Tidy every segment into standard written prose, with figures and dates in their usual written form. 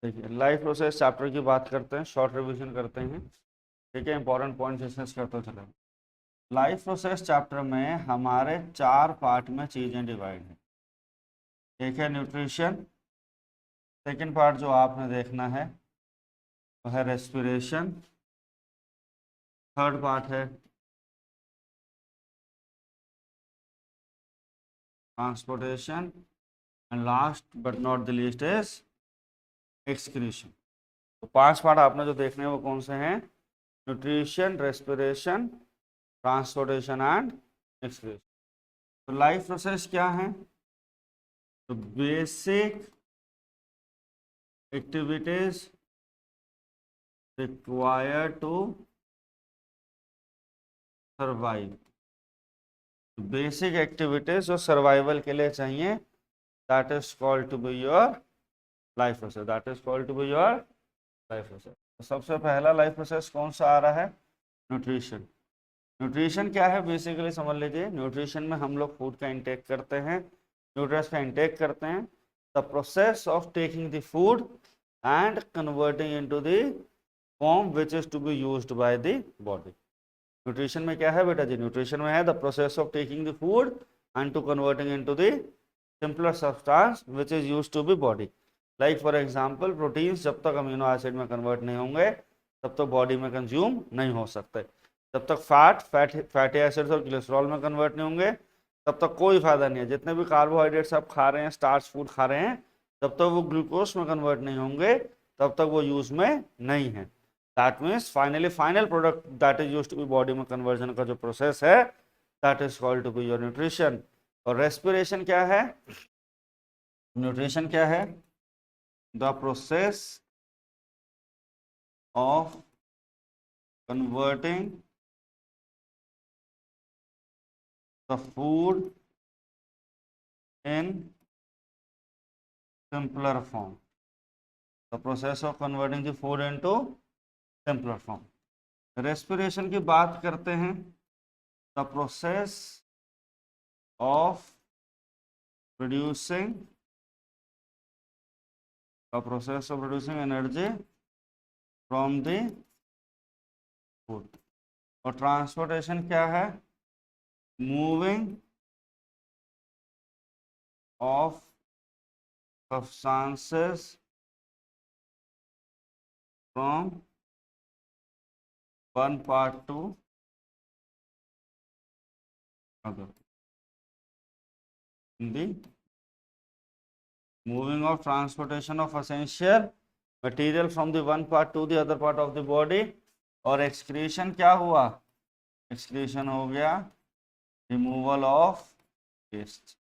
देखिए life process chapter की बात करते हैं, शॉर्ट रिवीजन करते हैं। ठीक है, इंपॉर्टेंट पॉइंट डिस्कस करते चले। लाइफ प्रोसेस चैप्टर में हमारे 4 पार्ट में चीज़ें डिवाइड हैं। एक है न्यूट्रिशन, सेकंड पार्ट जो आपने देखना है वो है रेस्पिरेशन, थर्ड पार्ट है transportation and last but not the least is excretion. तो 5 पार्ट आपने जो देखने हैं वो कौन से हैं? Nutrition, respiration, transportation and excretion. तो लाइफ प्रोसेस क्या है? तो basic activities required to survive। Basic activities जो सर्वाइवल के लिए चाहिए, that is called to be your life process. That is called to be your life process. तो सबसे पहला लाइफ प्रोसेस कौन सा आ रहा है? न्यूट्रिशन। न्यूट्रिशन क्या है बेसिकली समझ लीजिए। न्यूट्रिशन में हम लोग फूड का इंटेक करते हैं, न्यूट्रिएंट्स का इंटेक करते हैं। The process of taking the food and converting into the form which is to be used by the body. Nutrition में क्या है बेटा जी? न्यूट्रिशन में है the process of taking the food and to converting into the simpler substance which is used to be body. Like for example proteins जब तक amino acid में कन्वर्ट नहीं होंगे तब तक बॉडी में कंज्यूम नहीं हो सकते। जब तक फैटी एसिड्स और कोलेस्ट्रॉल में कन्वर्ट नहीं होंगे तब तक कोई फायदा नहीं है। जितने भी कार्बोहाइड्रेट्स आप खा रहे हैं, स्टार्च फूड खा रहे हैं, जब तक वो ग्लूकोज में कन्वर्ट नहीं होंगे तब तक वो यूज में नहीं है। That means finally final product that is used to be body में कन्वर्जन का जो प्रोसेस है that is called to be your nutrition. और रेस्पिरेशन क्या है? न्यूट्रिशन क्या है? The process of converting the food in simpler form। the process of converting the food into simpler form। respiration की बात करते हैं, the process of producing energy from the food। और ट्रांसपोर्टेशन क्या है? moving of substances from one part to other। the moving of transportation of essential material from the one part to the other part of the body। और excretion क्या हुआ? excretion हो गया removal of waste,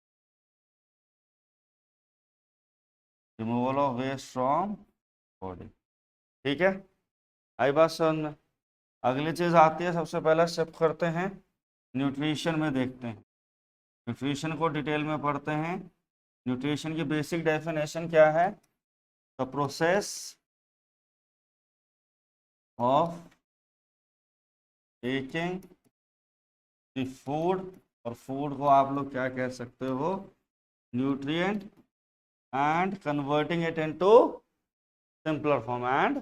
removal of waste from body. ठीक है, आई बात समझ में? अगली चीज आती है, सबसे पहला स्टेप करते हैं न्यूट्रिशन में देखते हैं। न्यूट्रिशन को डिटेल में पढ़ते हैं। न्यूट्रिशन की बेसिक डेफिनेशन क्या है? The process of taking the food, और फूड को आप लोग क्या कह सकते हो? Nutrient, and converting it into simpler form, and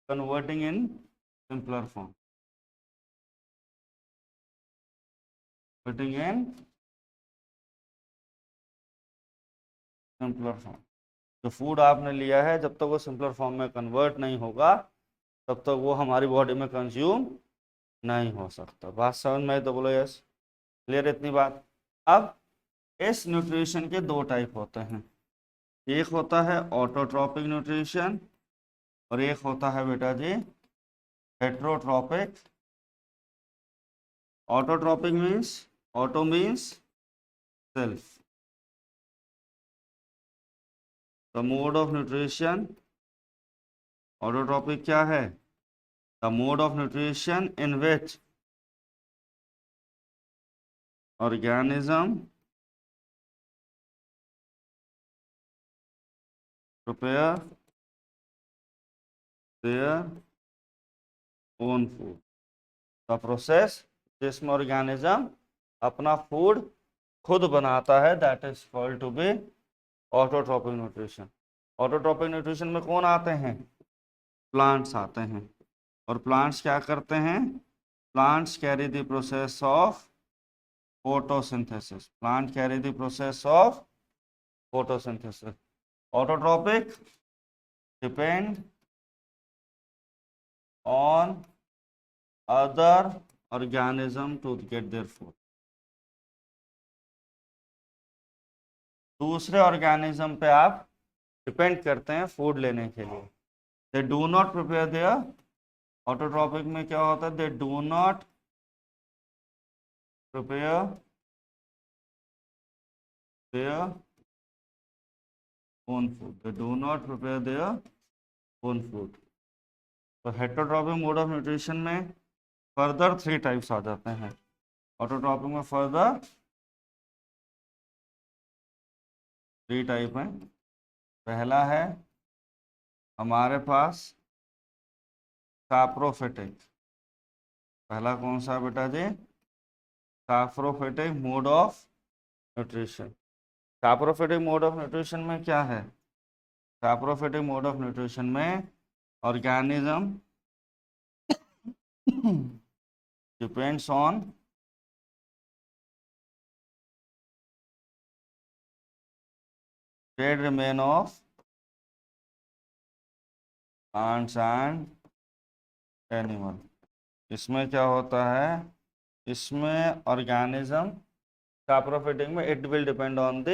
converting in simpler form, converting in simpler form. जो फूड आपने लिया है जब तक वो सिंपलर फॉर्म में कन्वर्ट नहीं होगा तब तक वो हमारी बॉडी में कंज्यूम नहीं हो सकता। बात समझ में? तो बोलो यस, क्लियर इतनी बात। अब इस न्यूट्रिशन के 2 टाइप होते हैं। एक होता है ऑटोट्रॉपिक न्यूट्रिशन और एक होता है बेटा जी heterotrophic. Autotrophic means, auto means self. The mode of nutrition, autotrophic क्या है? The mode of nutrition in which organism prepare their own food। The process जिसमें ऑर्गेनिज्म अपना फूड खुद बनाता है that is called to be autotrophic nutrition. Autotrophic nutrition में कौन आते हैं? प्लांट्स आते हैं। और प्लांट्स क्या करते हैं? Plants carry the process of photosynthesis. Plant carry the process of photosynthesis. Autotrophic depend on other organism to get their food. दूसरे ऑर्गेनिज्म पे आप डिपेंड करते हैं फूड लेने के लिए। They do not prepare their, autotrophic में क्या होता है? They do not prepare their own food. They do not prepare their own food. तो हेटरोट्रॉपिक मोड ऑफ न्यूट्रिशन में फर्दर 3 टाइप्स आ जाते हैं। ऑटोट्रॉपिक में फर्दर 3 टाइप हैं। पहला है हमारे पास साप्रोफिटिक। पहला कौन सा बेटा जी? Saprophytic mode of nutrition. Saprophytic mode of nutrition में क्या है? साप्रोफिटिक मोड ऑफ न्यूट्रिशन में organism depends on dead remain of plants and animal. इसमें क्या होता है? इसमें ऑर्गेनिज्म साप्रोफिटिक में it will depend on the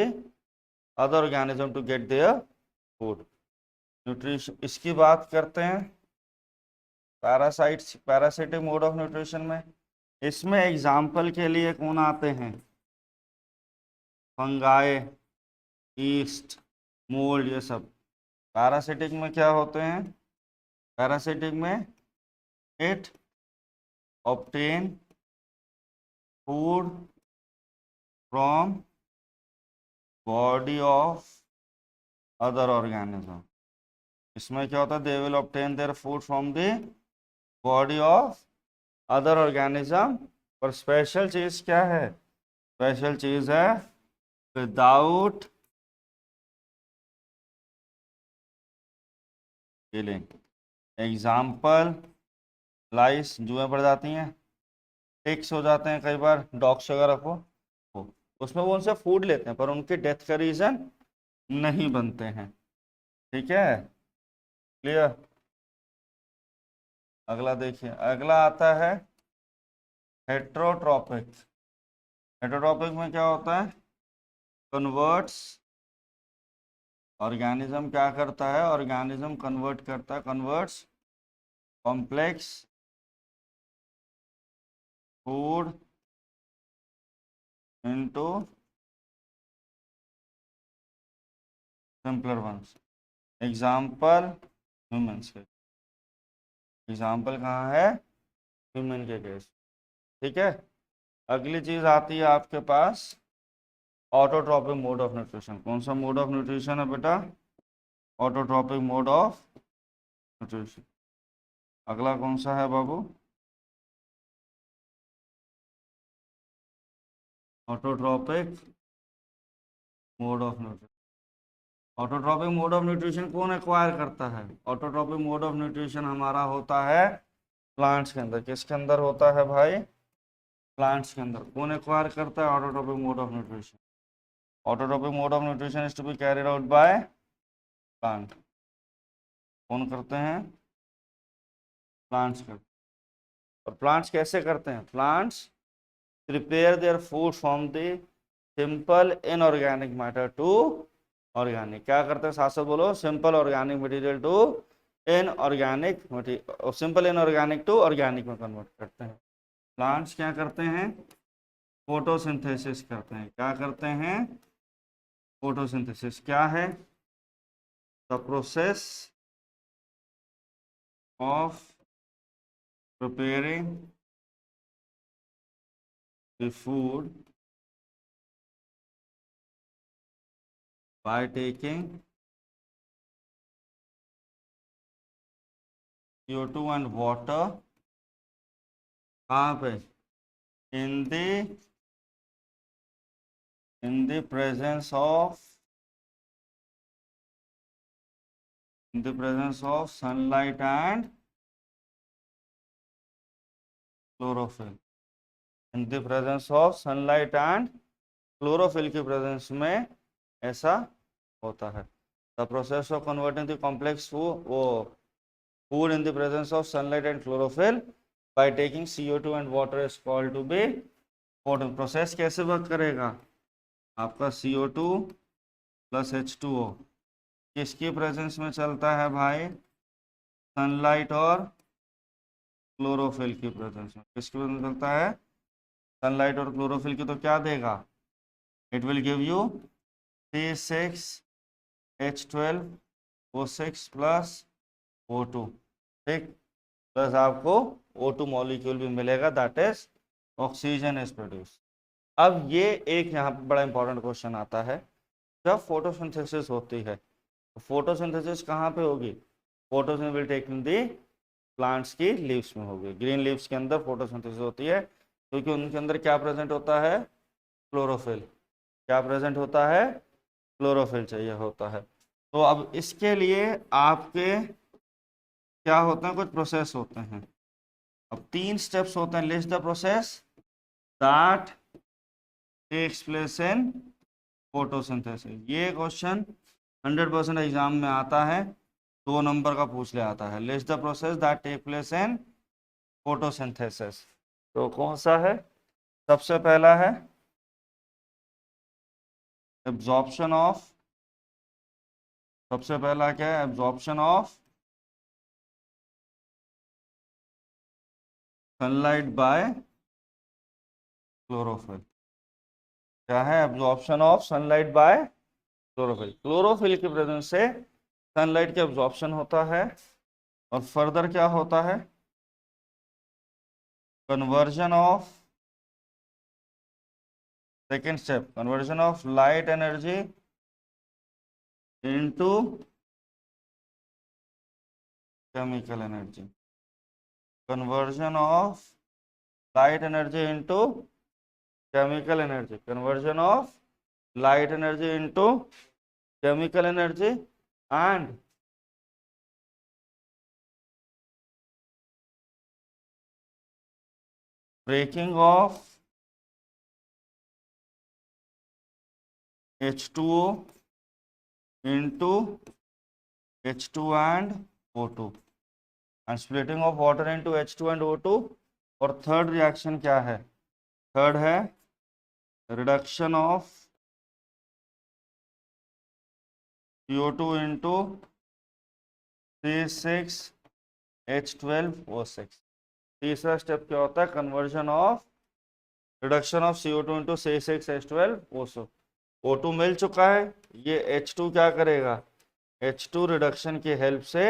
other organism to get their food. Nutrition इसकी बात करते हैं parasites, parasitic mode of nutrition में। इसमें एग्जाम्पल के लिए कौन आते हैं? फंगाई, ईस्ट, मोल्ड, ये सब पैरासिटिक में क्या होते हैं? पैरासिटिक में it obtain food from body of other organism. इसमें क्या होता है? They will obtain there food from the body of other organism. पर स्पेशल चीज क्या है? स्पेशल चीज है विदाउट किलिंग। एग्जाम्पल लाइस, जुएं पड़ जाती हैं, टिक्स हो जाते हैं कई बार डॉग्स वगैरह को, हो उसमें वो उनसे फूड लेते हैं पर उनकी डेथ का रीजन नहीं बनते हैं। ठीक है, क्लियर? अगला देखिए, अगला आता है हेट्रोट्रॉपिक। हेट्रोट्रॉपिक में क्या होता है? कन्वर्ट्स, ऑर्गेनिज्म क्या करता है? ऑर्गेनिज्म कन्वर्ट करता है, converts complex food into simpler ones. Example humans के, एग्जाम्पल कहाँ है? ह्यूमन के केस। ठीक है, अगली चीज आती है आपके पास ऑटोट्रॉपिक मोड ऑफ न्यूट्रिशन। कौन सा मोड ऑफ न्यूट्रिशन है बेटा? Autotrophic mode of nutrition. अगला कौन सा है बाबू? Autotrophic mode of nutrition. Autotrophic mode of nutrition कौन एक्वायर करता है? ऑटोट्रॉपिक मोड ऑफ न्यूट्रिशन हमारा होता है प्लांट्स के अंदर। किसके अंदर होता है भाई? प्लांट्स के अंदर। कौन एक्वायर करता है autotrophic mode of nutrition? Autotrophic mode of nutrition is to be carried out by plant. कौन करते हैं? प्लांट्स करते हैं। और प्लांट्स कैसे करते हैं? Plants prepare their food from the simple inorganic matter to organic. क्या करते हैं? साथ साथ बोलो, simple organic material to inorganic material, simple inorganic to organic में कन्वर्ट करते हैं। प्लांट्स क्या करते हैं? फोटोसिंथेसिस करते हैं। क्या करते हैं? फोटोसिंथेसिस क्या है? The process of preparing the food by taking CO2 and water कहाँ पे? in the presence of in the presence of sunlight and chlorophyll, in the presence of sunlight and chlorophyll की presence में ऐसा होता है. The process of converting the complex food in the presence of sunlight and chlorophyll by taking CO2 and water is called to be photon. Process कैसे work करेगा? आपका CO2 plus H2O किसकी presence में चलता है भाई? सनलाइट और chlorophyll की प्रेजेंस में. किसकी प्रेजेंस में चलता है? सनलाइट और क्लोरोफिल की. तो क्या देगा? It will give you C6H12O6 plus O2, ठीक, प्लस आपको O2 मॉलिक्यूल भी मिलेगा, that is oxygen is produce. अब ये एक यहाँ पे बड़ा इंपॉर्टेंट क्वेश्चन आता है. जब फोटोसिंथेसिस होती है, फोटोसिंथेसिस कहाँ पे होगी? Photosynthesis will take in the plants की लीव्स में होगी. ग्रीन लीव्स के अंदर फोटोसिंथेसिस होती है क्योंकि उनके अंदर क्या प्रेजेंट होता है? क्लोरोफिल. क्या प्रेजेंट होता है? क्लोरोफिल चाहिए होता है. तो अब इसके लिए आपके क्या होते हैं? कुछ प्रोसेस होते हैं. अब 3 स्टेप्स होते हैं. List the process that takes place in photosynthesis. ये क्वेश्चन 100% एग्जाम में आता है, 2 नंबर का पूछ ले आता है. List the process that take place in photosynthesis. तो कौन सा है? सबसे पहला है एब्जॉर्प्शन ऑफ. सबसे पहला क्या है? Absorption of sunlight bye chlorophyll. क्या है? Absorption of sunlight bye chlorophyll. Chlorophyll की प्रेजेंस से सनलाइट के एब्जॉर्प्शन होता है. और फर्दर क्या होता है? Conversion of, second step, conversion of light energy into chemical energy. Conversion of light energy into chemical energy. Conversion of light energy into chemical energy and breaking of H2O into H2 and O2 and splitting of water into H2 and O2. और third reaction क्या है? Third है reduction of CO2 into C6H12O6. तीसरा step क्या होता है? Conversion of, reduction of CO2 into C6H12O6. O2 मिल चुका है, ये H2 क्या करेगा? H2 रिडक्शन की हेल्प से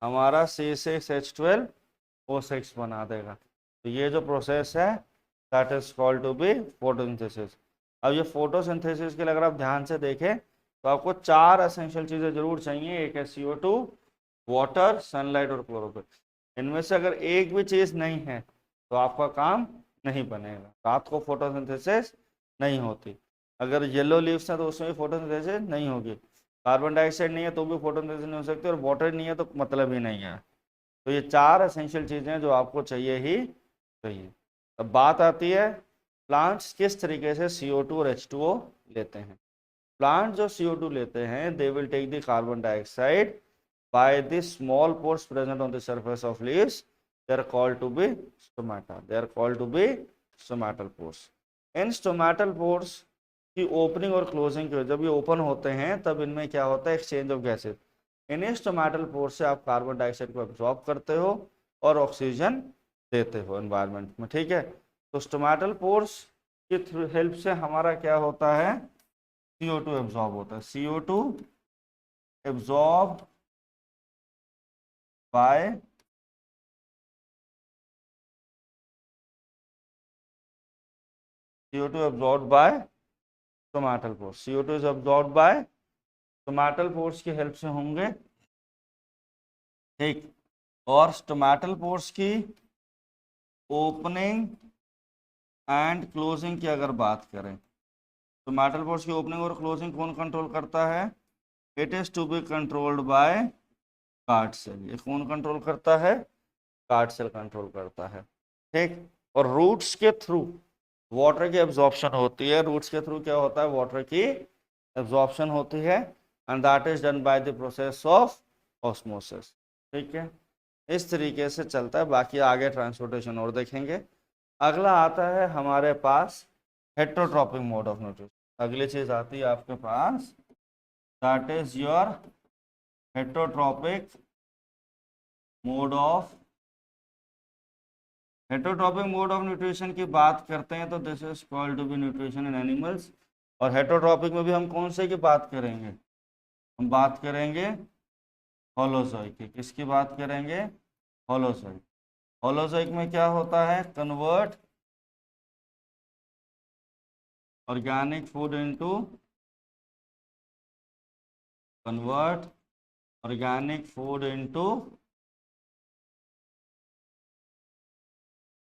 हमारा C6H12O6 बना देगा. तो ये जो प्रोसेस है that is called to be photosynthesis. अब ये फोटोसिंथेसिस के लिए अगर आप ध्यान से देखें तो आपको 4 एसेंशियल चीज़ें जरूर चाहिए. एक है CO2, वाटर, सनलाइट और क्लोरोफिल. इनमें से अगर एक भी चीज़ नहीं है तो आपका काम नहीं बनेगा. रात को फोटोसिंथेसिस नहीं होती. अगर येलो लीव्स है तो उसमें भी फोटोसिंथेसिस नहीं होगी. कार्बन डाइऑक्साइड नहीं है तो भी फोटोसिंथेसिस नहीं हो सकती. और वाटर नहीं है तो मतलब ही नहीं है. तो ये 4 एसेंशियल चीज़ें जो आपको चाहिए ही चाहिए. अब बात आती है प्लांट्स किस तरीके से CO2 और H2O लेते हैं. प्लांट जो CO2 लेते हैं they will take the carbon dioxide by the small pores present on the surface of leaves. They are called to be stomata. They are called to be stomatal pores. In stomatal pores की opening और closing की जब ये open होते हैं तब इनमें क्या होता है? Exchange of gases. इन्हीं stomatal pores से आप कार्बन डाइऑक्साइड को एब्जॉर्ब करते हो और ऑक्सीजन देते हो एनवायरनमेंट में. ठीक है. तो stomatal pores की हेल्प से हमारा क्या होता है? CO2 एब्जॉर्ब होता है. CO2 absorb by CO2 absorbed by stomatal pores. CO2 is absorbed by stomatal pores की हेल्प से होंगे. ठीक. और stomatal pores की ओपनिंग एंड क्लोजिंग की अगर बात करें, stomatal pores की ओपनिंग और क्लोजिंग कौन कंट्रोल करता है? It is to be controlled by guard cell. ये कौन कंट्रोल करता है? कार्ड सेल कंट्रोल करता है। ठीक। और रूट्स के थ्रू वाटर की एब्जॉर्प्शन होती है। रूट्स के थ्रू क्या होता है? वाटर की एब्जॉर्प्शन होती है, and that is done by the process of osmosis. ठीक है, इस तरीके से चलता है। बाकी आगे ट्रांसपोर्टेशन और देखेंगे। अगला आता है हमारे पास हेट्रोट्रॉपिक मोड ऑफ न्यूट्रिशन। अगली चीज आती है आपके पास, that is your heterotrophic mode of heterotrophic mode of nutrition की बात करते हैं तो this is called to be nutrition in animals. और हेट्रोट्रॉपिक में भी हम कौन से की बात करेंगे? हम बात करेंगे होलोजोइक की। किसकी बात करेंगे? होलोजोइक। होलोजोइक में क्या होता है? Convert organic food into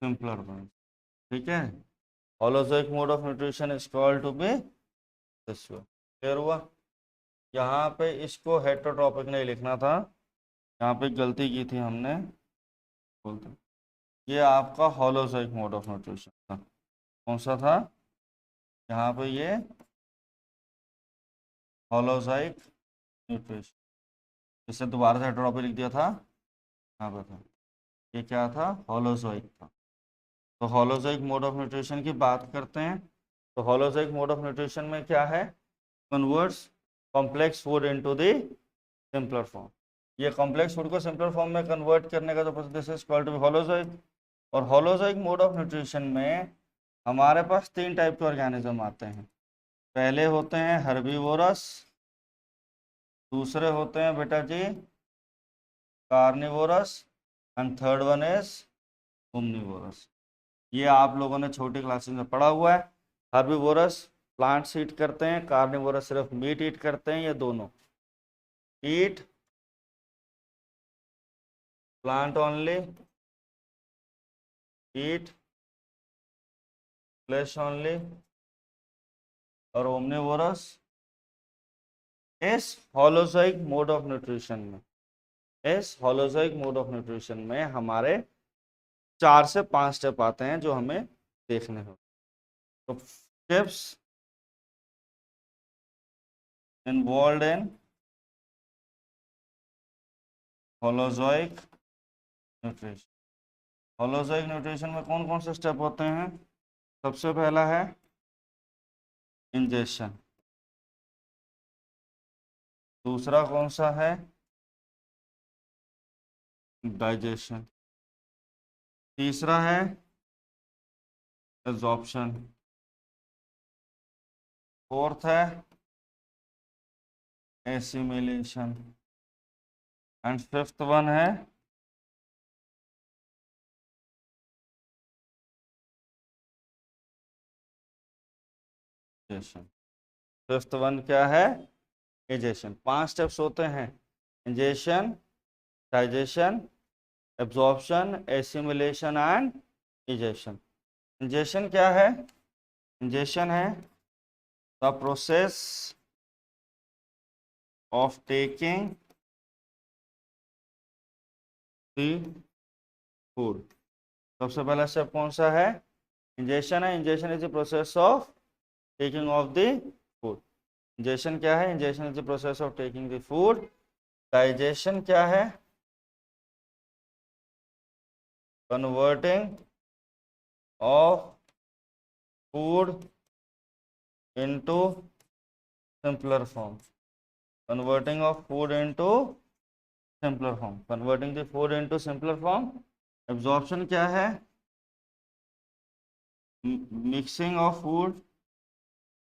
simpler form. ठीक है, holozoic mode of nutrition is called to be this. Clear हुआ? यहाँ पे इसको हेट्रोट्रॉपिक नहीं लिखना था, यहाँ पे गलती की थी हमने। बोलते ये आपका होलोजोइक मोड ऑफ न्यूट्रिशन था। कौन सा था? यहाँ पे ये होलोजोइक न्यूट्रिशन, इसे दोबारा से हेट्रोट्रॉपिक लिख दिया था, यहाँ पे था। ये क्या था? होलोजोइक था। तो होलोजोइक मोड ऑफ न्यूट्रिशन की बात करते हैं। तो होलोजोइक मोड ऑफ न्यूट्रिशन में क्या है? Converts complex food into the simpler form. ये कॉम्प्लेक्स फूड को सिंपलर फॉर्म में कन्वर्ट करने का जो process is called to be holozoic. और होलोजोइक मोड ऑफ न्यूट्रिशन में हमारे पास 3 टाइप के ऑर्गेनिज्म आते हैं। पहले होते हैं हर्बीवोरस, दूसरे होते हैं बेटा जी carnivorous, and third one is omnivorous. ये आप लोगों ने छोटी क्लासेस में पढ़ा हुआ है। हर्बीवोरस प्लांट्स ईट करते हैं, कार्निवोरस सिर्फ मीट ईट करते हैं। ये दोनों ईट प्लांट ओनली, ईट फ्लेश ओनली। और ओमनिवोरस इस होलोजोइक मोड ऑफ न्यूट्रिशन में, इस होलोजोइक मोड ऑफ न्यूट्रिशन में हमारे 4 से 5 स्टेप आते हैं जो हमें देखने हो। तो steps involve in holozoic nutrition. Holozoic nutrition में कौन कौन से स्टेप होते हैं? सबसे पहला है इंजेशन। दूसरा कौन सा है? डाइजेशन। तीसरा है एब्जॉर्प्शन। फोर्थ है एसिमिलेशन, एंड फिफ्थ वन है डाइजेशन। फिफ्थ वन क्या है? डाइजेशन। 5 स्टेप्स होते हैं, ingestion, digestion, absorption, assimilation and digestion. Ingestion क्या है? इंजेशन है the process of taking the food. सबसे पहला स्टेप कौन सा है? इंजेशन है। Ingestion is the process of taking of the food. Ingestion क्या है? Ingestion is the process of taking the food. Digestion क्या है? Converting of food into simpler form. Converting of food into simpler form, converting the food into simpler form. Absorption क्या है? Mixing of food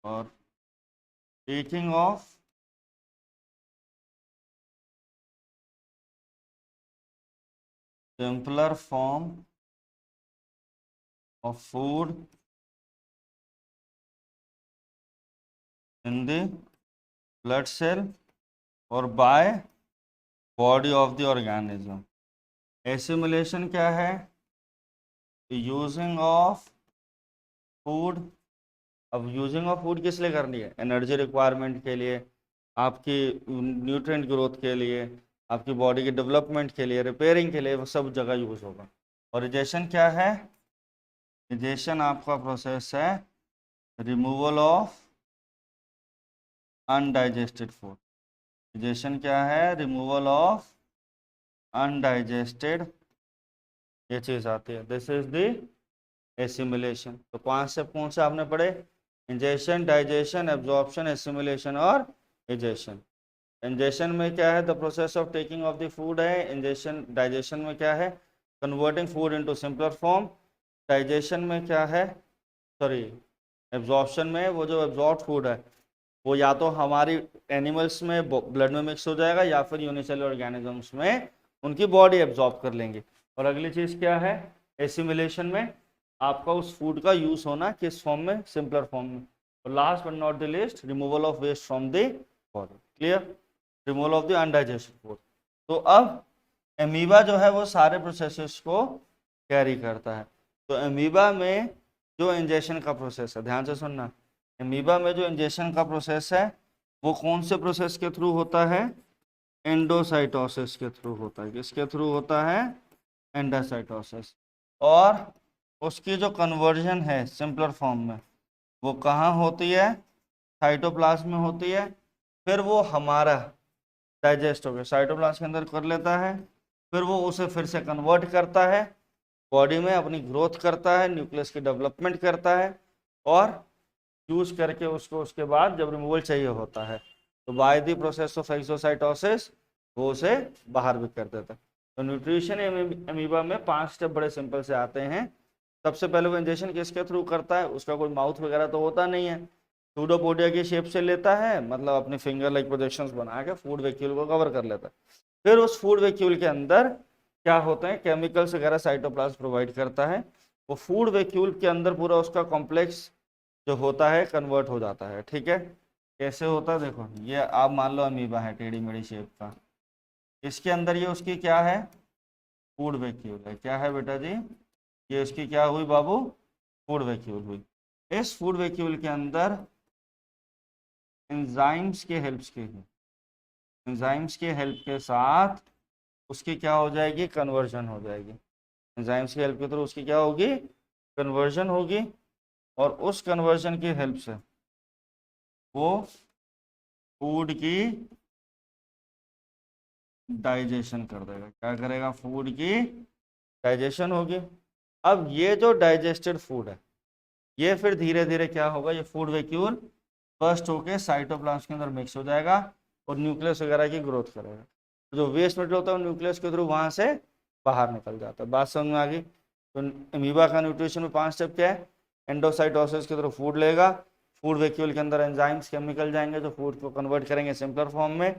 और taking of simpler form of food in the blood cell और by body of the organism. Assimilation क्या है? Using of food. अब using of food किस लिए करनी है? एनर्जी रिक्वायरमेंट के लिए, आपकी न्यूट्रिएंट ग्रोथ के लिए, आपकी बॉडी के डेवलपमेंट के लिए, रिपेयरिंग के लिए, वो सब जगह यूज होगा। और डाइजेशन क्या है? डाइजेशन आपका प्रोसेस है removal of undigested food. Digestion क्या है? रिमूवल ऑफ अनडाइजेस्टेड, ये चीज आती है। This is the assimilation. तो 5 से कौन से आपने पढ़े? इंजेशन, डाइजेशन, एब्जॉर्प्शन, एसिमिलेशन और डाइजेशन। इंजेशन में क्या है? The process of taking of the food है। इंजेशन, डाइजेशन में क्या है? Converting food into simpler form. Digestion में क्या है? सॉरी, एब्जॉर्प्शन में वो जो एब्जॉर्ब फूड है वो या तो हमारी एनिमल्स में ब्लड में मिक्स हो जाएगा या फिर यूनिसेलुलर ऑर्गेनिजम्स में उनकी बॉडी एब्जॉर्ब कर लेंगे। और अगली चीज़ क्या है? एसिमिलेशन में आपका उस फूड का यूज होना किस फॉर्म में? सिंपलर फॉर्म में। और last but not the list, removal of waste from the body. Clear? Removal of the undigested food. तो अब एमीबा जो है वो सारे प्रोसेसेस को कैरी करता है। तो एमीबा में जो इंजेक्शन का प्रोसेस है, ध्यान से सुनना, एमीबा में जो इंजेक्शन का प्रोसेस है वो कौन से प्रोसेस के थ्रू होता है? एंडोसाइटोसिस के थ्रू होता है। किसके थ्रू होता है? एंडोसाइटोसिस। और उसकी जो कन्वर्जन है सिंपलर फॉर्म में वो कहाँ होती है? साइटोप्लाज्म में होती है। फिर वो हमारा डाइजेस्ट हो गया, साइटोप्लाज्म के अंदर कर लेता है, फिर वो उसे फिर से कन्वर्ट करता है, बॉडी में अपनी ग्रोथ करता है, न्यूक्लियस की डेवलपमेंट करता है, और यूज करके उसको उसके बाद जब रिमूवल चाहिए होता है तो bye the process of exocytosis वो उसे बाहर भी कर देता है। तो न्यूट्रिशन अमीबा में 5 स्टेप बड़े सिंपल से आते हैं। सबसे पहले वो इंजेक्शन किसके थ्रू करता है? उसका कोई माउथ वगैरह तो होता नहीं है, सूडोपोडिया की शेप से लेता है, मतलब अपने फिंगर लाइक प्रोजेक्शंस बना के फूड वैक्यूल को कवर कर लेता है। फिर उस फूड वैक्यूल के अंदर क्या होते हैं? केमिकल्स वगैरह साइटोप्लाज्म प्रोवाइड करता है। वो फूड वैक्यूल के अंदर पूरा उसका कॉम्प्लेक्स जो होता है कन्वर्ट हो जाता है। ठीक है? कैसे होता है? देखो, ये आप मान लो अमीबा है टेढ़ी मेढ़ी शेप का, इसके अंदर ये उसकी क्या है? फूड वैक्यूल है। क्या है बेटा जी? ये उसकी क्या हुई बाबू? फूड वैक्यूल हुई। इस फूड वैक्यूल के अंदर एंजाइम्स के हेल्प के साथ उसकी क्या हो जाएगी? कन्वर्जन हो जाएगी। एंजाइम्स की हेल्प के थ्रू उसकी क्या होगी? कन्वर्जन होगी। और उस कन्वर्जन की हेल्प से वो फूड की डाइजेशन कर देगा। क्या करेगा? फूड की डाइजेशन होगी। अब ये जो डाइजेस्टेड फूड है ये फिर धीरे धीरे क्या होगा? ये फूड वैक्यूल बर्स्ट होके साइटोप्लाज्म के अंदर मिक्स हो जाएगा और न्यूक्लियस वगैरह की ग्रोथ करेगा। जो वेस्ट मटेरियल होता है वो न्यूक्लियस के थ्रू वहां से बाहर निकल जाता है। बात समझ में आ गई? तो अमीबा का न्यूट्रिशन में 5 स्टेप क्या है? एंडोसाइटोसिस के थ्रू फूड लेगा, फूड वैक्यूल के अंदर एंजाइम्स केमिकल जाएंगे जो फूड को कन्वर्ट करेंगे सिंपलर फॉर्म में,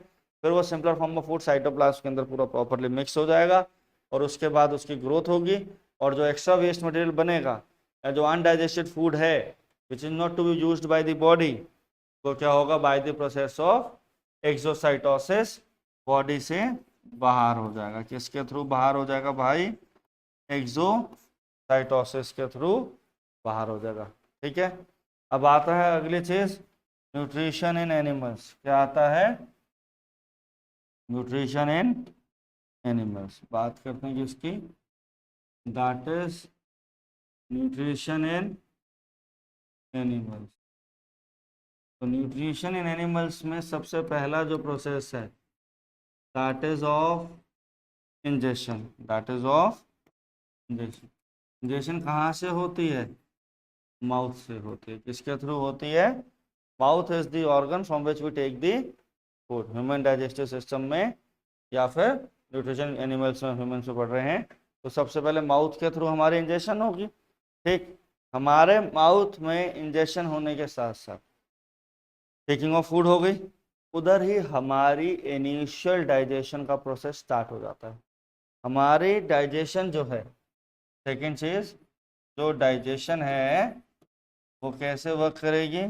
फिर वो सिंपलर फॉर्म में फूड साइटोप्लाज्म के अंदर पूरा प्रॉपरली मिक्स हो जाएगा और उसके बाद उसकी ग्रोथ होगी। और जो एक्स्ट्रा वेस्ट मटेरियल बनेगा या जो अनडाइजेस्टेड फूड है which is not to be used by the body, तो क्या होगा? By the process of exocytosis body से बाहर हो जाएगा। किसके थ्रू बाहर हो जाएगा भाई? एक्सोसाइटोसिस के थ्रू बाहर हो जाएगा। ठीक है? अब आता है अगली चीज, न्यूट्रिशन इन एनिमल्स। क्या आता है? Nutrition in animals. बात करते हैं किसकी? That is nutrition in animals. तो न्यूट्रिशन इन एनिमल्स में सबसे पहला जो प्रोसेस है that is of injection. That is of injection. Injection कहाँ से होती है? माउथ से होती है। किसके थ्रू होती है? Mouth is the organ from which we take the food. Human digestive system में या फिर न्यूट्रिशन एनिमल्स में, ह्यूमन से पढ़ रहे हैं तो सबसे पहले माउथ के थ्रू हमारी इंजेक्शन होगी। ठीक? हमारे माउथ में इंजेक्शन होने के साथ साथ टेकिंग ऑफ फूड हो गई, उधर ही हमारी इनिशियल डाइजेशन का प्रोसेस स्टार्ट हो जाता है। हमारी डाइजेशन जो है, सेकेंड चीज, जो डाइजेशन है वो कैसे वर्क करेगी?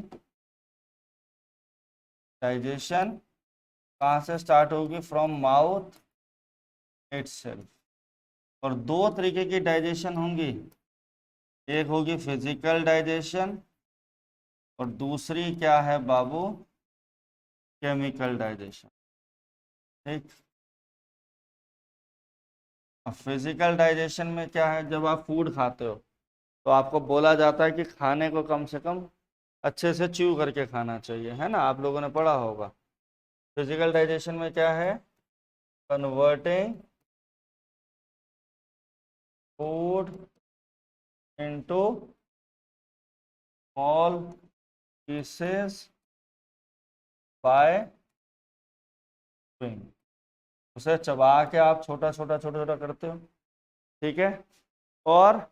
डाइजेशन कहाँ से स्टार्ट होगी? From mouth itself. और 2 तरीके की डाइजेशन होंगी, एक होगी फिजिकल डाइजेशन और दूसरी क्या है बाबू? Chemical digestion. ठीक? फिजिकल डाइजेशन में क्या है, जब आप फूड खाते हो तो आपको बोला जाता है कि खाने को कम से कम अच्छे से च्यू करके खाना चाहिए, है ना, आप लोगों ने पढ़ा होगा। फिजिकल डाइजेशन में क्या है, converting food into small pieces by chewing। उसे चबा के आप छोटा छोटा छोटा छोटा करते हो, ठीक है। और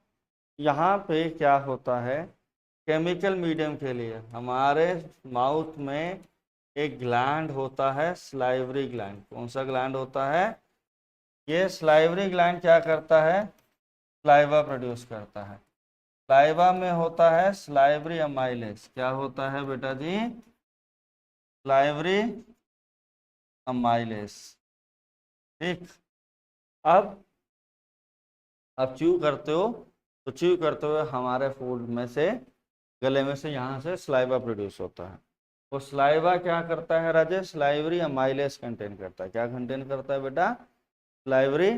यहाँ पे क्या होता है, केमिकल मीडियम के लिए हमारे माउथ में एक ग्लैंड होता है, स्लाइवरी ग्लैंड। कौन सा ग्लैंड होता है, ये स्लाइवरी ग्लैंड क्या करता है, स्लाइवा प्रोड्यूस करता है। स्लाइवा में होता है स्लाइवरी अमाइलेज। क्या होता है बेटा जी, स्लाइवरी अमाइलेज, ठीक। अब आप च्यू करते हो तो च्यू करते हुए हमारे फूड में से, गले में से, यहाँ से स्लाइवा प्रोड्यूस होता है। वो स्लाइवा क्या करता है राजेश, स्लाइवरी अमाइलेज कंटेन करता है। क्या कंटेन करता है बेटा, स्लाइवरी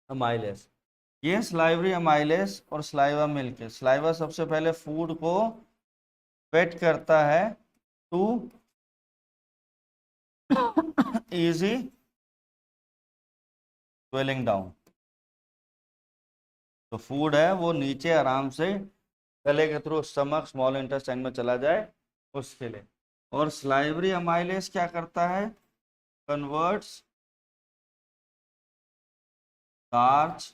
अमाइलेज। ये स्लाइवरी अमाइलेज और स्लाइवा मिलके, स्लाइवा सबसे पहले फूड को वेट करता है टू इजी स्वेलिंग डाउन। तो फूड है वो नीचे आराम से गले के थ्रू स्टमक स्मॉल इंटेस्टाइन में चला जाए, उसके लिए। और स्लाइवरी अमाइलेज क्या करता है, कन्वर्ट्स स्टार्च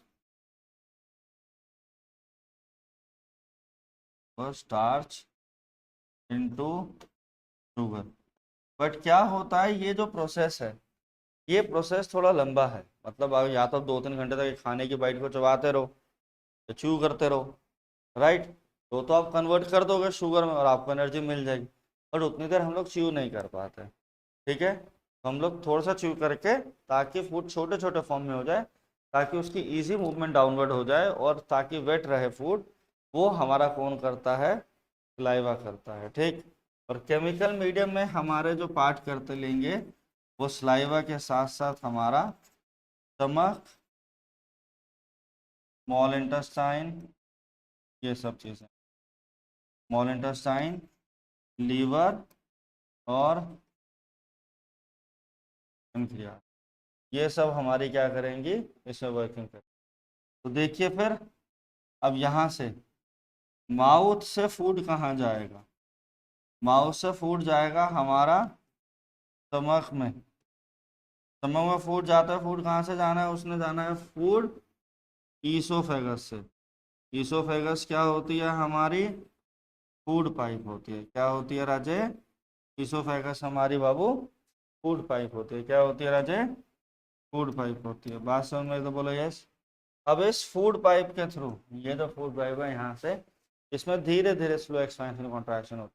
और स्टार्च इनटू शुगर। बट क्या होता है, ये जो प्रोसेस है, ये प्रोसेस थोड़ा लंबा है। मतलब या तो 2-3 घंटे तक खाने की बाइट को चबाते रहो, तो च्यू करते रहो, राइट। तो आप कन्वर्ट कर दोगे शुगर में और आपको एनर्जी मिल जाएगी। बट उतनी देर हम लोग च्यू नहीं कर पाते, ठीक है। तो हम लोग थोड़ा सा च्यू करके, ताकि फूड छोटे छोटे फॉर्म में हो जाए, ताकि उसकी इजी मूवमेंट डाउनवर्ड हो जाए, और ताकि वेट रहे फूड, वो हमारा कौन करता है, सलाइवा करता है, ठीक। और केमिकल मीडियम में हमारे जो पार्ट करते लेंगे, वो सलाइवा के साथ साथ हमारा स्टमक, स्मॉल इंटेस्टाइन, ये सब चीज़ें, स्मॉल इंटेस्टाइन, लीवर और पैंक्रियास, ये सब हमारी क्या करेंगी, इसमें वर्किंग करेंगे। तो देखिए फिर, अब यहाँ से माउथ से फूड कहाँ जाएगा, माउथ से फूड जाएगा हमारा स्टमक में। स्टमक में फूड जाता है, फूड कहाँ से जाना है, उसने जाना है फूड ईसोफेगस से। ईसोफेगस क्या होती है, हमारी फूड पाइप होती है। क्या होती है राजे, ईसोफेगस हमारी बाबू फूड पाइप होती है। क्या होती है राजे, फूड पाइप होती है। बात समझ में तो बोलो यस। अब इस फूड पाइप के थ्रू, ये जो फूड पाइप है यहाँ से, इसमें धीरे धीरे स्लो एक्सपेंशन कॉन्ट्रैक्शन होती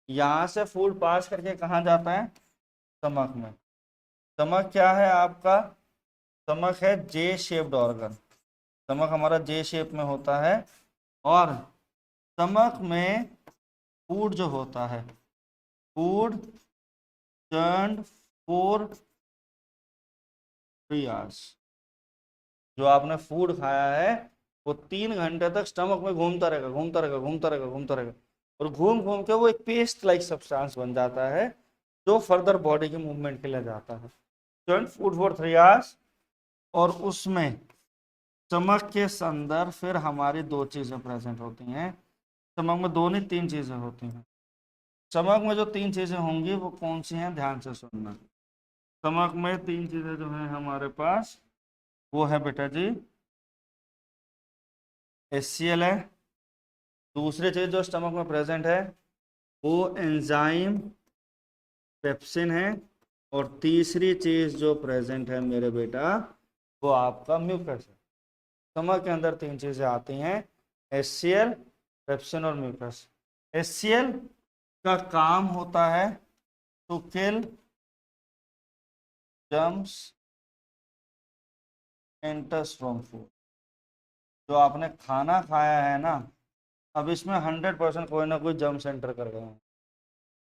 है। यहाँ से फूड पास करके कहाँ जाता है, स्टमक में। स्टमक क्या है आपका, स्टमक है जे शेप्ड ऑर्गन। स्टमक हमारा जे शेप में होता है, और स्टमक में फूड जो होता है, फूड टर्न फॉर 3 आवर्स। जो आपने फूड खाया है वो 3 घंटे तक स्टमक में घूमता रहेगा, घूमता रहेगा, घूमता रहेगा, घूमता रहेगा, और घूम घूम के वो एक पेस्ट लाइक सब्सटेंस बन जाता है, जो फर्दर बॉडी के मूवमेंट के लिए जाता है। Turn food for 3 hours. और उसमें स्टमक के अंदर फिर हमारी 2 चीज़ें प्रेजेंट होती हैं। स्टमक में 2 नहीं 3 चीज़ें होती हैं। स्टमक में जो 3 चीज़ें होंगी वो कौन सी हैं, ध्यान से सुनना। स्टमक में 3 चीज़ें जो हैं हमारे पास, वो है बेटा जी HCl है। दूसरी चीज़ जो स्टमक में प्रेजेंट है वो एंजाइम पेप्सिन है। और तीसरी चीज़ जो प्रेजेंट है मेरे बेटा, वो आपका म्यूकस है। स्टमक के अंदर 3 चीज़ें आती हैं, HCl, पेप्सिन और म्यूकस। HCl का काम होता है to kill germs enters from food. जो आपने खाना खाया है ना, अब इसमें 100% कोई ना कोई जर्म एंटर कर गए हैं,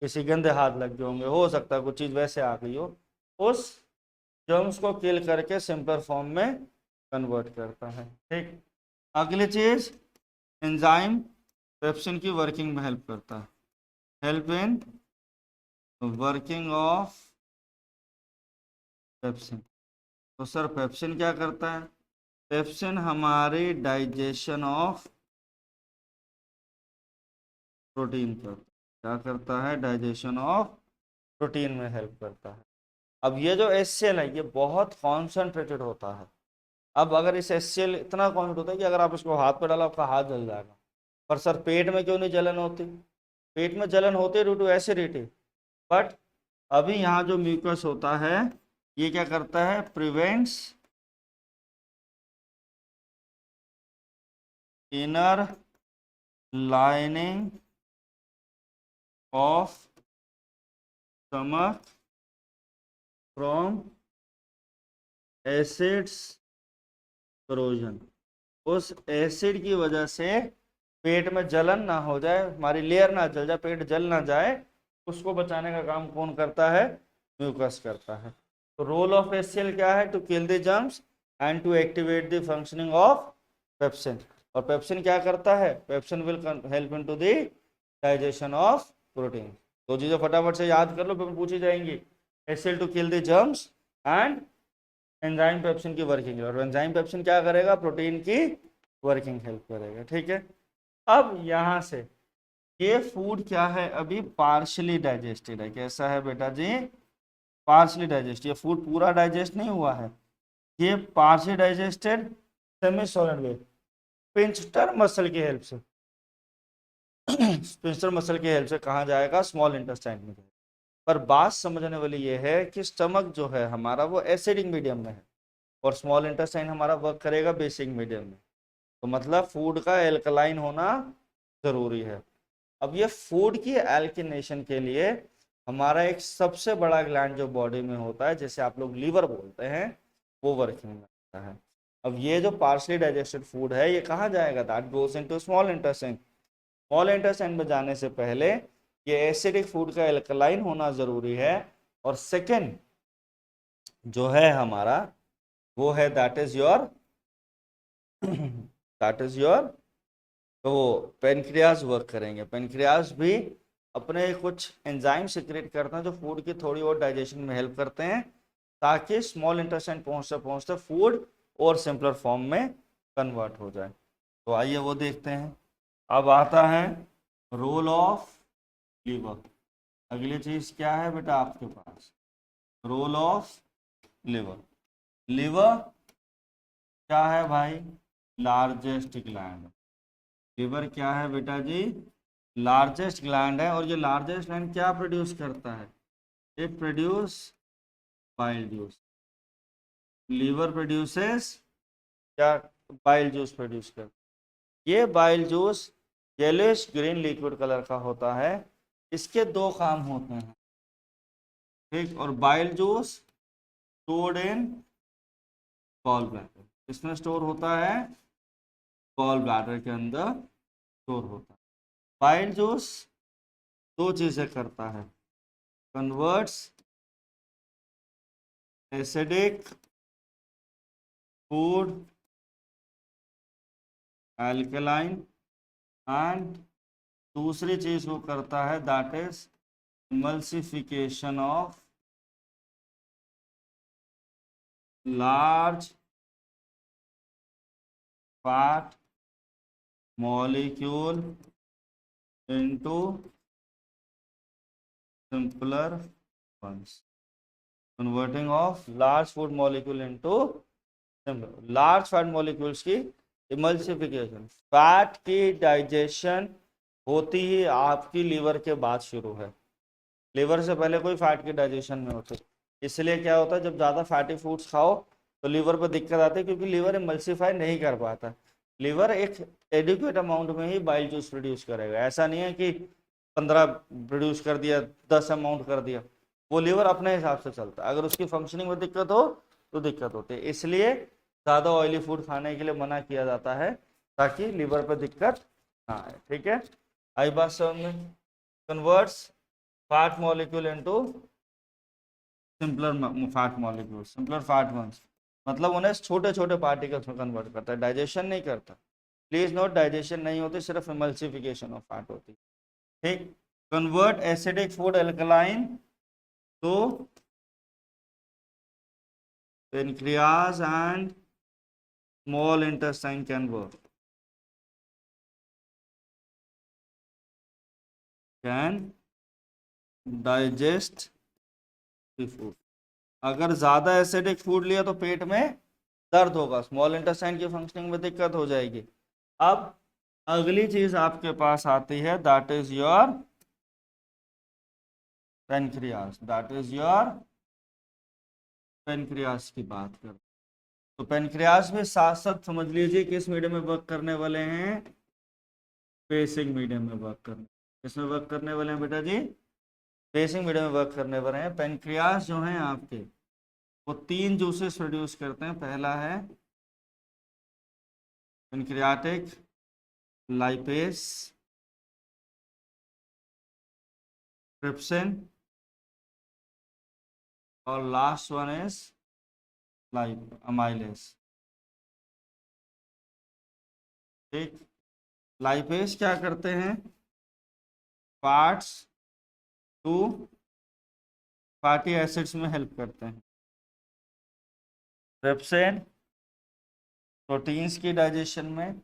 किसी गंदे हाथ लग गए होंगे, हो सकता है कुछ चीज़ वैसे आ गई हो, उस जर्म्स को किल करके सिंपलर फॉर्म में कन्वर्ट करता है। ठीक, अगली चीज एंजाइम पेप्सिन की वर्किंग में हेल्प करता है, help in working of pepsin. तो सर पेप्सिन क्या करता है? पेप्सिन हमारी डाइजेशन ऑफ प्रोटीन करता है। क्या करता है? डाइजेशन ऑफ प्रोटीन में हेल्प करता है। अब ये जो HCl है ये बहुत कॉन्सेंट्रेटेड होता है। अब अगर इस HCl इतना कॉन्सेंट्रेट होता है कि अगर आप इसको हाथ पे डालो आपका हाथ जल जाएगा। पर सर पेट में क्यों नहीं जलन होती? पेट में जलन होती है ड्यू टू एसिडिटी। बट अभी यहाँ जो म्यूकस होता है ये क्या करता है? Prevents inner lining of stomach from acids corrosion. उस एसिड की वजह से पेट में जलन ना हो जाए, हमारी लेयर ना जल जाए, पेट जल ना जाए, उसको बचाने का काम कौन करता है? म्यूकस करता है। तो रोल ऑफ HCl क्या है? To kill the germs and to activate the functioning of pepsin. और पेप्सिन क्या करता है? Pepsin will help in to the digestion of protein. दो चीजें फटाफट से याद कर लो, पेपर पूछी जाएंगी। HCl to kill the germs and enzyme pepsin की वर्किंग। और एंजाइम पेप्सिन क्या करेगा? प्रोटीन की वर्किंग हेल्प करेगा। ठीक है, अब यहां से ये फूड क्या है? अभी पार्शली डाइजेस्टेड है। कैसा है बेटा जी? Partially digest. ये फूड पूरा डाइजेस्ट नहीं हुआ है, ये पार्शली डाइजेस्टेड सेमी सॉलिड वे पिंचटर मसल की हेल्प से। पिंचटर मसल की हेल्प से कहाँ जाएगा? स्मॉल इंटेस्टाइन में जाएगा। पर बात समझने वाली ये है कि स्टमक जो है हमारा वो एसिडिक मीडियम में है और स्मॉल इंटेस्टाइन हमारा वर्क करेगा बेसिक मीडियम में। तो मतलब फूड का एल्कलाइन होना जरूरी है। अब ये फूड की एल्किनेशन के लिए हमारा एक सबसे बड़ा ग्लैंड जो बॉडी में होता है, जैसे आप लोग लीवर बोलते हैं, वो वर्किंग में होता है। अब ये जो पार्शली डाइजेस्टेड फूड है ये कहाँ जाएगा? That goes into small intestine. Small intestine में जाने से पहले ये एसिडिक फूड का एल्कलाइन होना जरूरी है। और सेकेंड जो है हमारा वो है दैट इज योर तो पेनक्रियाज वर्क करेंगे। पेनक्रियाज भी अपने कुछ एंजाइम सिक्रेट करते हैं जो फूड की थोड़ी और डाइजेशन में हेल्प करते हैं, ताकि स्मॉल इंटेस्टाइन पहुंचते पहुंचते फूड और सिंपलर फॉर्म में कन्वर्ट हो जाए। तो आइए वो देखते हैं। अब आता है रोल ऑफ लीवर। अगली चीज क्या है बेटा आपके पास? Role of liver. लिवर क्या है भाई? Largest gland. लिवर क्या है बेटा जी? लार्जेस्ट ग्लैंड है। और ये लार्जेस्ट ग्लैंड क्या प्रोड्यूस करता है? It produce bile juice. Liver produces क्या? बाइल जूस प्रोड्यूस करता है। ये bile juice yellowish green liquid colour का होता है। इसके दो काम होते हैं, ठीक। और bile juice stored in gall bladder. इसमें स्टोर होता है गॉल ब्लैडर के अंदर स्टोर होता है। बाइल जूस दो चीजें करता है, converts acidic food alkaline and दूसरी चीज वो करता है that is emulsification of large fat molecule into simpler ones, converting of large food molecule into simple large fat molecules की emulsification। फैट की डाइजेशन होती ही आपकी लीवर के बाद शुरू है, लीवर से पहले कोई फैट की डाइजेशन नहीं होती। इसलिए क्या होता है जब ज़्यादा फैटी फूड्स खाओ तो लीवर पर दिक्कत आती है, क्योंकि लीवर एमल्सिफाई नहीं कर पाता। लीवर एक एडिक्वेट अमाउंट में ही बाइल जूस प्रोड्यूस करेगा। ऐसा नहीं है कि 15 प्रोड्यूस कर दिया, 10 अमाउंट कर दिया। वो लीवर अपने हिसाब से चलता है। अगर उसकी फंक्शनिंग में दिक्कत हो तो दिक्कत होती है। इसलिए ज़्यादा ऑयली फूड खाने के लिए मना किया जाता है, ताकि लीवर पर दिक्कत ना आए। ठीक है, आई बात समझ में? Converts fat molecule into simpler fat molecule, simpler fat ones, मतलब उन्हें छोटे छोटे पार्टिकल्स में कन्वर्ट करता है, डाइजेशन नहीं करता। प्लीज नोट, डाइजेशन नहीं होती, सिर्फ इमल्सिफिकेशन ऑफ फैट होती है। ठीक, कन्वर्ट एसिडिक फूड एल्कलाइन तो pancreas and small intestine can work, can digest the food. अगर ज्यादा एसिडिक फूड लिया तो पेट में दर्द होगा, स्मॉल इंटेस्टाइन की फंक्शनिंग में दिक्कत हो जाएगी। अब अगली चीज आपके पास आती है, that is your pancreas, that is your pancreas की बात कर। तो पेनक्रियास में साथ साथ समझ लीजिए किस मीडियम में वर्क करने वाले हैं, बेसिक मीडियम में वर्क करने, किसमें वर्क करने वाले हैं बेटा जी, बेसिक मीडियम में वर्क करने वाले हैं। पेनक्रियास जो हैं आपके, वो 3 जूसेस प्रोड्यूस करते हैं। पहला है पेनक्रियाटिक लाइपेस, ट्रिप्सिन, और लास्ट वन इज अमाइलेस। ठीक, लाइपेस क्या करते हैं, फैट्स टू फैटी एसिड्स में हेल्प करते हैं। ट्रिप्सिन प्रोटीन्स की डाइजेशन में,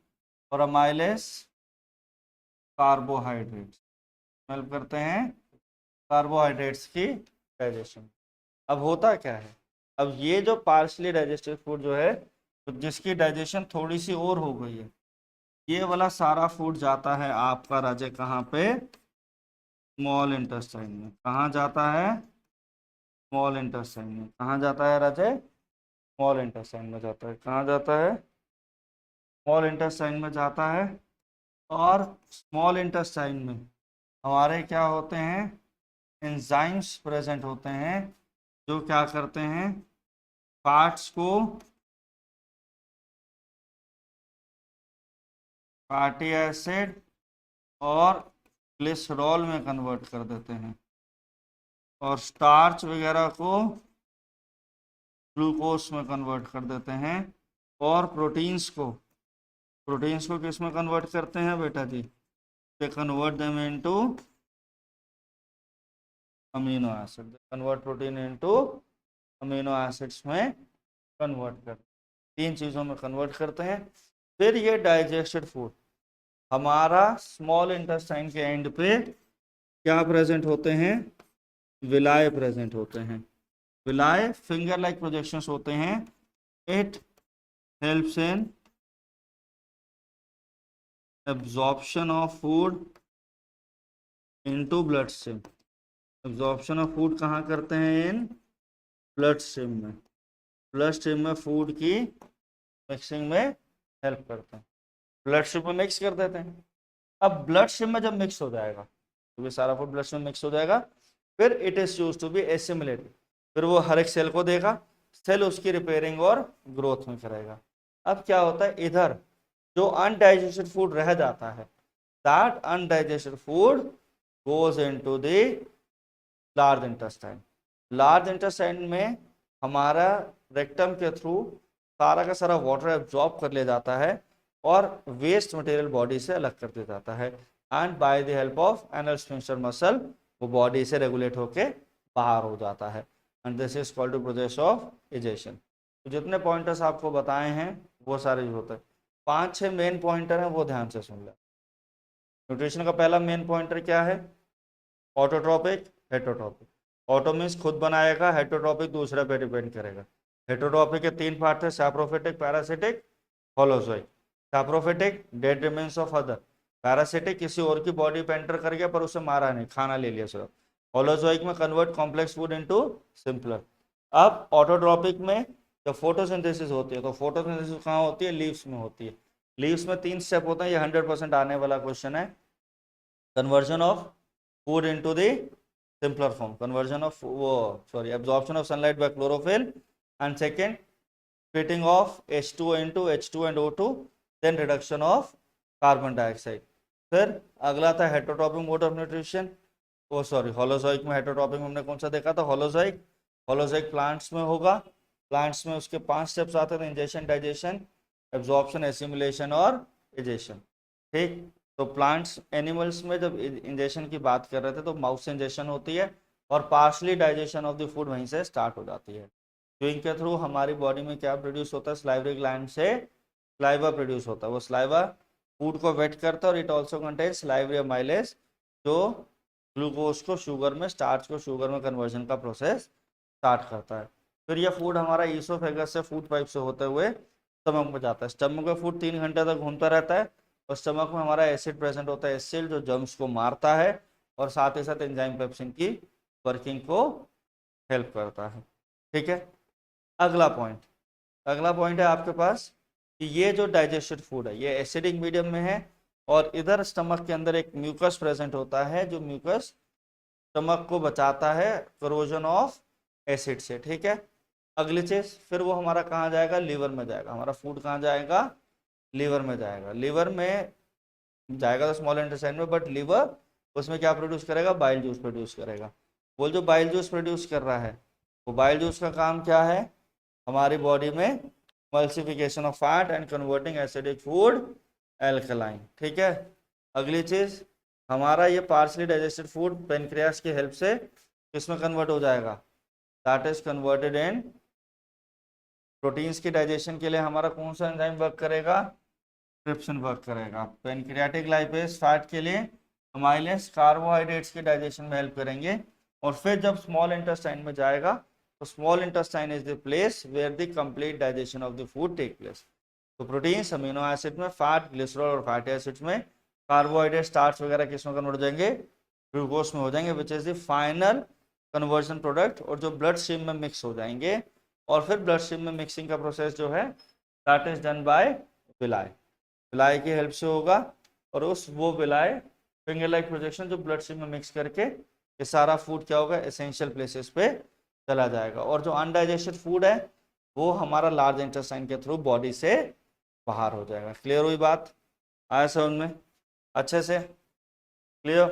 और अमाइलेस कार्बोहाइड्रेट्स हेल्प करते हैं कार्बोहाइड्रेट्स की डाइजेशन। अब होता क्या है, अब ये जो पार्शली डाइजेस्टेड फूड जो है, तो जिसकी डाइजेशन थोड़ी सी और हो गई है, ये वाला सारा फूड जाता है आपका राजे कहाँ पे, स्मॉल इंटेस्टाइन में। कहाँ जाता है, स्मॉल इंटेस्टाइन में। कहाँ जाता है राजे, स्मॉल इंटेस्टाइन में जाता है। कहाँ जाता है, स्मॉल इंटेस्टाइन में जाता है। और स्मॉल इंटेस्टाइन में हमारे क्या होते हैं, एंजाइम्स प्रेजेंट होते हैं, जो क्या करते हैं, फैट्स को फैटी एसिड और ग्लिसरॉल में कन्वर्ट कर देते हैं, और स्टार्च वगैरह को ग्लूकोज में कन्वर्ट कर देते हैं, और प्रोटीन्स को किस में कन्वर्ट करते हैं बेटा जी, they convert them into amino acid, convert protein into amino acids में कन्वर्ट कर, 3 चीज़ों में कन्वर्ट करते हैं। फिर ये डाइजेस्टेड फूड हमारा स्मॉल इंटेस्टाइन के एंड पे क्या प्रेजेंट होते हैं, विलाय प्रेजेंट होते हैं। विलाय फिंगर लाइक प्रोजेक्शंस होते हैं। It helps in absorption of food into blood stream. Absorption of food कहाँ करते हैं, इन ब्लड स्ट्रीम में। ब्लड स्ट्रीम में फूड की मिक्सिंग में हेल्प करते हैं, ब्लड स्ट्रीम में मिक्स कर देते हैं। अब ब्लड स्ट्रीम में जब मिक्स हो जाएगा, तो ये सारा फूड ब्लड स्ट्रीम में मिक्स हो जाएगा, फिर it is used to be assimilated, फिर वो हर एक सेल को देगा, सेल उसकी रिपेयरिंग और ग्रोथ में करेगा। अब क्या होता है, इधर जो अनडाइजेस्टेड फूड रह जाता है, that undigested food goes into the large intestine. Large intestine में हमारा रेक्टम के थ्रू सारा का सारा वाटर एब्जॉर्ब कर लिया जाता है, और वेस्ट मटेरियल बॉडी से अलग कर दिया जाता है, and by the help of anal sphincter muscle वो बॉडी से रेगुलेट होके बाहर हो जाता है, and this is called to process of egestion. तो जितने पॉइंटर्स आपको बताए हैं वो सारे यूज होते हैं। 5-6 मेन पॉइंटर हैं, वो ध्यान से सुन लें। न्यूट्रिशन का पहला मेन पॉइंटर क्या है, ऑटोट्रॉपिक हेटरोट्रॉपिक। ऑटो मीन्स खुद बनाएगा, हेटरोट्रॉपिक दूसरे पे डिपेंड करेगा। हेटरोट्रॉपिक के 3 पार्ट है, saprophytic, parasitic, holozoic. Saprophytic dead remains of other, parasitic किसी और की बॉडी पे एंटर कर गया पर उसे मारा नहीं, खाना ले लिया सिर्फ। होलोजोइक में convert complex food into simpler. अब ऑटोट्रॉपिक में जब फोटोसिंथेसिस होती है, तो फोटोसिंथेसिस कहाँ होती है, लीव्स में होती है। लीव्स में 3 स्टेप होते हैं, ये 100% आने वाला क्वेश्चन है। Conversion of food into the simpler form, conversion of absorption of sunlight by chlorophyll, and second splitting of H2 into H2 and O2, then reduction of carbon dioxide। फिर अगला था heterotrophic mode of nutrition, holozoic में heterotrophic में हमने कौन सा देखा था, होलोजोइक। होलोजोइक प्लांट्स में होगा। प्लांट्स में उसके 5 स्टेप्स आते हैं, इंजेक्शन, डाइजेशन, एब्जॉर्प्शन, एसिमुलेशन और इजेशन। ठीक, तो प्लांट्स एनिमल्स में जब इंजेक्शन की बात कर रहे थे तो माउथ से इंजेक्शन होती है और partially digestion of the food वहीं से स्टार्ट हो जाती है। च्यूइंग के थ्रू हमारी बॉडी में क्या प्रोड्यूस होता है, सलाइवरी ग्लैंड से सलाइवा प्रोड्यूस होता है। वो सलाइवा फूड को वेट करता है और it also contain salivary amylase जो ग्लूकोज को शुगर में, स्टार्च को शुगर में कन्वर्जन का प्रोसेस स्टार्ट करता है। फिर यह फूड हमारा ईसोफेगस से, फूड पाइप से होते हुए स्टमक में जाता है। स्टमक में फूड 3 घंटे तक घूमता रहता है और स्टमक में हमारा एसिड प्रेजेंट होता है, एसिड जो जर्म्स को मारता है और साथ ही साथ एंजाइम पेप्सिन की वर्किंग को हेल्प करता है। ठीक है, अगला पॉइंट है आपके पास कि ये जो डाइजेस्टेड फूड है ये एसिडिक मीडियम में है और इधर स्टमक के अंदर एक म्यूकस प्रेजेंट होता है जो म्यूकस स्टमक को बचाता है करोजन ऑफ एसिड से। ठीक है, अगली चीज फिर वो हमारा कहाँ जाएगा, लीवर में जाएगा। हमारा फूड कहाँ जाएगा, लीवर में जाएगा। लीवर में जाएगा तो स्मॉल इंटेस्टाइन में, बट लीवर उसमें क्या प्रोड्यूस करेगा, बाइल जूस प्रोड्यूस करेगा। वो जो बाइल जूस प्रोड्यूस कर रहा है वो बाइल जूस का काम क्या है, हमारी बॉडी में emulsification of fat and converting acidic food alkaline. ठीक है, अगली चीज हमारा ये पार्शली डाइजेस्टेड फूड पेनक्रियास की हेल्प से किसमें कन्वर्ट हो जाएगा, that is converted in proteins की डाइजेशन के लिए हमारा कौन सा एंजाइम वर्क करेगा, ट्रिप्सिन वर्क करेगा। पेनक्रियाटिक लाइपेज फैट के लिए, अमाइलेज कार्बोहाइड्रेट्स के डाइजेशन में हेल्प करेंगे। और फिर जब स्मॉल इंटेस्टाइन में जाएगा तो small intestine is the place where the complete digestion of the food take place. तो प्रोटीन्स अमीनो एसिड में, फैट, ग्लिसरॉल और फैटी एसिड्स में, कार्बोहाइड्रेट, स्टार्च वगैरह किसमें कन्वर्ट हो जाएंगे, ग्लूकोज में हो जाएंगे, which is the final conversion product, और जो ब्लड स्ट्रीम में मिक्स हो जाएंगे। और फिर ब्लड स्ट्रीम में मिक्सिंग का प्रोसेस जो है that is done by villi, villi की हेल्प से होगा। और उस वो विलाई फिंगर लाइक प्रोजेक्शन जो ब्लड स्ट्रीम में मिक्स करके ये सारा फूड क्या होगा, एसेंशियल प्लेसेस पे चला जाएगा। और जो अनडाइजेस्टेड फूड है वो हमारा लार्ज इंटेस्टाइन के थ्रू बॉडी से बाहर हो जाएगा। क्लियर हुई बात, आया समझ में अच्छे से, क्लियर।